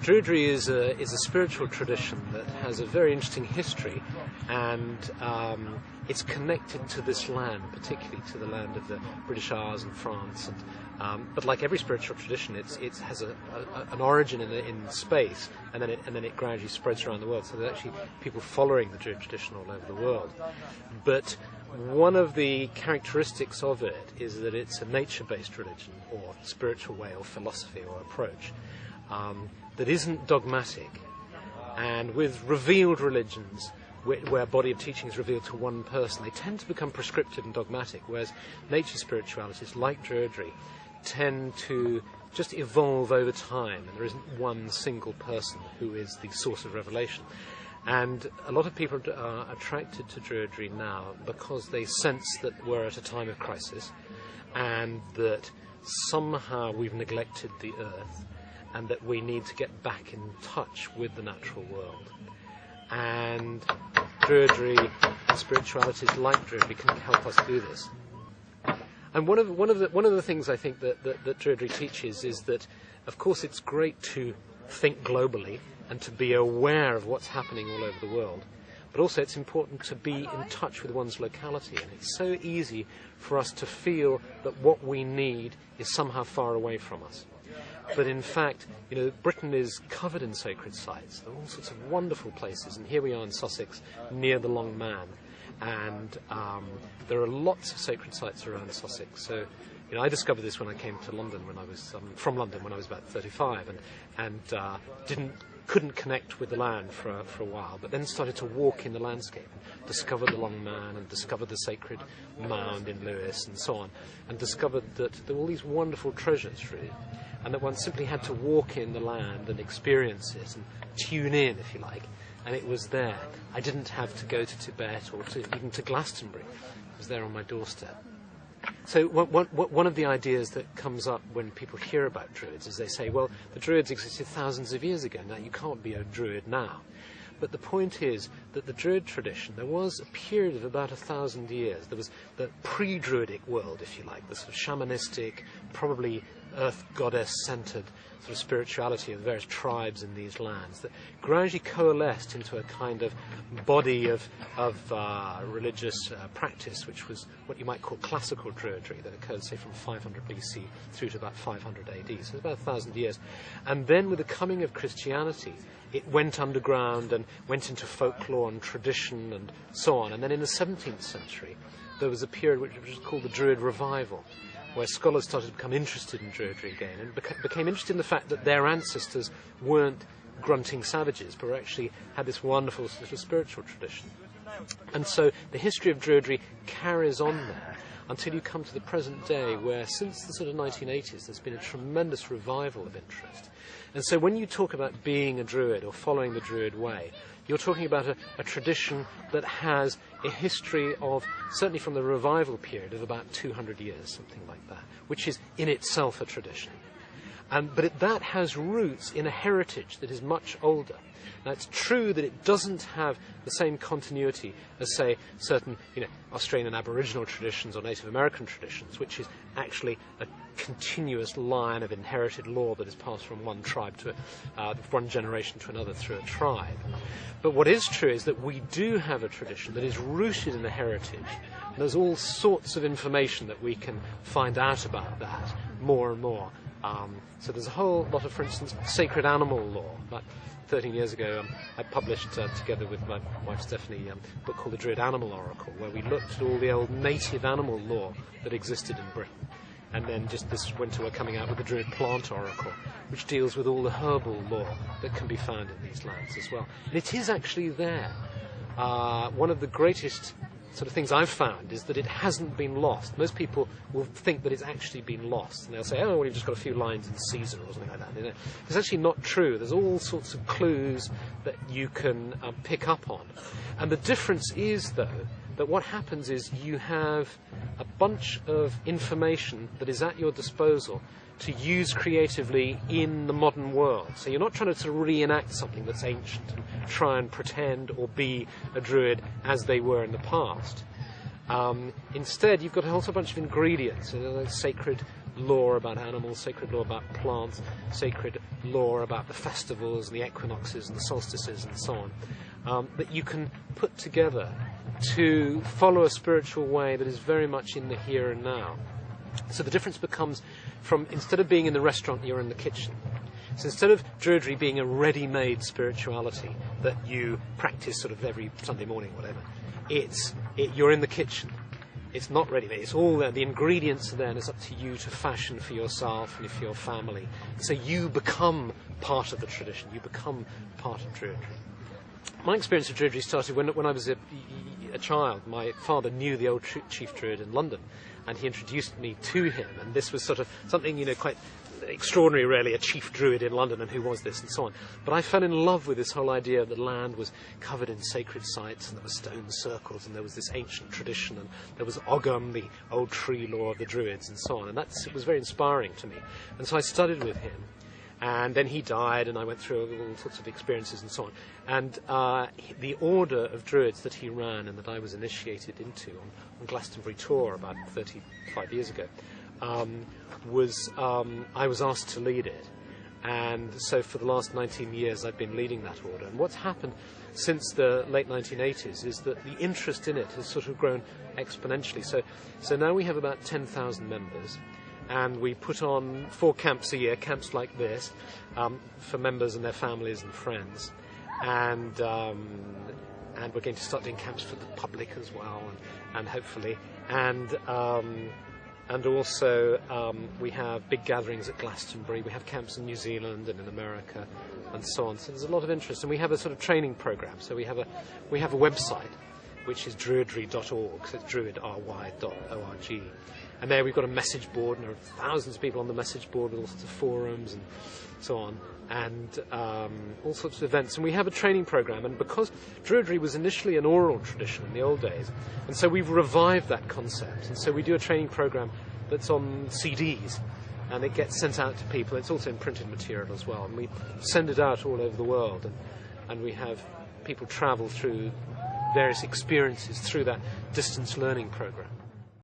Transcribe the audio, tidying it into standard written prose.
Druidry is a spiritual tradition that has a very interesting history, and it's connected to this land, particularly to the land of the British Isles and France. But like every spiritual tradition, it has an origin in space, and then it gradually spreads around the world. So there's actually people following the Druid tradition all over the world. But one of the characteristics of it is that it's a nature-based religion, or spiritual way, or philosophy, or approach, that isn't dogmatic. And with revealed religions, where a body of teaching is revealed to one person, they tend to become prescriptive and dogmatic, whereas nature spiritualities, like Druidry, tend to just evolve over time, and there isn't one single person who is the source of revelation. And a lot of people are attracted to Druidry now because they sense that we're at a time of crisis, and that somehow we've neglected the earth, and that we need to get back in touch with the natural world. And Druidry and spiritualities like Druidry can help us do this. And one of the things I think that Druidry teaches is that, of course, it's great to think globally and to be aware of what's happening all over the world, but also it's important to be in touch with one's locality. And it's so easy for us to feel that what we need is somehow far away from us. But in fact, Britain is covered in sacred sites. There are all sorts of wonderful places, and here we are in Sussex, near the Long Man, and there are lots of sacred sites around Sussex. So, I discovered this when I came to London when I was from London when I was about 35, and couldn't connect with the land for a while, but then started to walk in the landscape and discovered the Long Man and discovered the sacred mound in Lewes and so on, and discovered that there were all these wonderful treasures, really, and that one simply had to walk in the land and experience it and tune in, if you like, and it was there. I didn't have to go to Tibet or even to Glastonbury. It was there on my doorstep. So one of the ideas that comes up when people hear about Druids is they say, well, the Druids existed thousands of years ago. Now, you can't be a Druid now. But the point is that the Druid tradition, there was a period of about 1,000 years. There was the pre-Druidic world, if you like, the sort of shamanistic, probably earth goddess-centered sort of spirituality of the various tribes in these lands that gradually coalesced into a kind of body of religious practice, which was what you might call classical Druidry, that occurred, say, from 500 BC through to about 500 AD, so it's about 1,000 years. And then with the coming of Christianity, it went underground and went into folklore and tradition and so on. And then in the 17th century, there was a period which was called the Druid Revival, where scholars started to become interested in Druidry again and became interested in the fact that their ancestors weren't grunting savages, but actually had this wonderful sort of spiritual tradition. And so the history of Druidry carries on there until you come to the present day, where since the sort of 1980s there's been a tremendous revival of interest. And so when you talk about being a Druid or following the Druid way, you're talking about a tradition that has a history of, certainly from the revival period, of about 200 years, something like that, which is in itself a tradition. But that has roots in a heritage that is much older. Now, it's true that it doesn't have the same continuity as, say, certain Australian Aboriginal traditions or Native American traditions, which is actually a continuous line of inherited law that is passed from one tribe to one generation to another through a tribe. But what is true is that we do have a tradition that is rooted in a heritage. And there's all sorts of information that we can find out about that more and more. So there's a whole lot of, for instance, sacred animal law. About 13 years ago, I published, together with my wife Stephanie, a book called The Druid Animal Oracle, where we looked at all the old native animal law that existed in Britain. And then just this winter we're coming out with the Druid Plant Oracle, which deals with all the herbal law that can be found in these lands as well. And it is actually there. One of the greatest sort of things I've found is that it hasn't been lost. Most people will think that it's actually been lost, and they'll say, oh, well, you've just got a few lines in Caesar or something like that. It's actually not true. There's all sorts of clues that you can pick up on. And the difference is, though, that what happens is you have a bunch of information that is at your disposal to use creatively in the modern world. So you're not trying to sort of reenact something that's ancient and try and pretend or be a druid as they were in the past. Instead, you've got a whole bunch of ingredients, sacred lore about animals, sacred lore about plants, sacred lore about the festivals and the equinoxes and the solstices and so on, that you can put together to follow a spiritual way that is very much in the here and now. So the difference becomes from, instead of being in the restaurant, you're in the kitchen. So instead of Druidry being a ready-made spirituality that you practice sort of every Sunday morning or whatever, you're in the kitchen. It's not ready-made. It's all there. The ingredients are there, and it's up to you to fashion for yourself and for your family. So you become part of the tradition. You become part of Druidry. My experience of Druidry started when I was a child. My father knew the old chief Druid in London, and he introduced me to him. And this was sort of something, quite extraordinary, really, a chief Druid in London, and who was this, and so on. But I fell in love with this whole idea that the land was covered in sacred sites, and there were stone circles, and there was this ancient tradition, and there was Gomm, the old tree lore of the Druids, and so on. And it was very inspiring to me. And so I studied with him. And then he died, and I went through all sorts of experiences and so on. And the order of Druids that he ran and that I was initiated into on Glastonbury tour about 35 years ago, I was asked to lead it. And so for the last 19 years I've been leading that order. And what's happened since the late 1980s is that the interest in it has sort of grown exponentially. So now we have about 10,000 members. And we put on 4 camps a year, camps like this, for members and their families and friends. And we're going to start doing camps for the public as well, and hopefully. And also we have big gatherings at Glastonbury. We have camps in New Zealand and in America, and so on. So there's a lot of interest. And we have a sort of training program. So we have a website, which is druidry.org. So it's druidry.org. And there we've got a message board, and there are thousands of people on the message board with all sorts of forums and so on, and all sorts of events. And we have a training program, and because Druidry was initially an oral tradition in the old days, and so we've revived that concept. And so we do a training program that's on CDs, and it gets sent out to people. It's also in printed material as well, and we send it out all over the world, and we have people travel through various experiences through that distance learning program.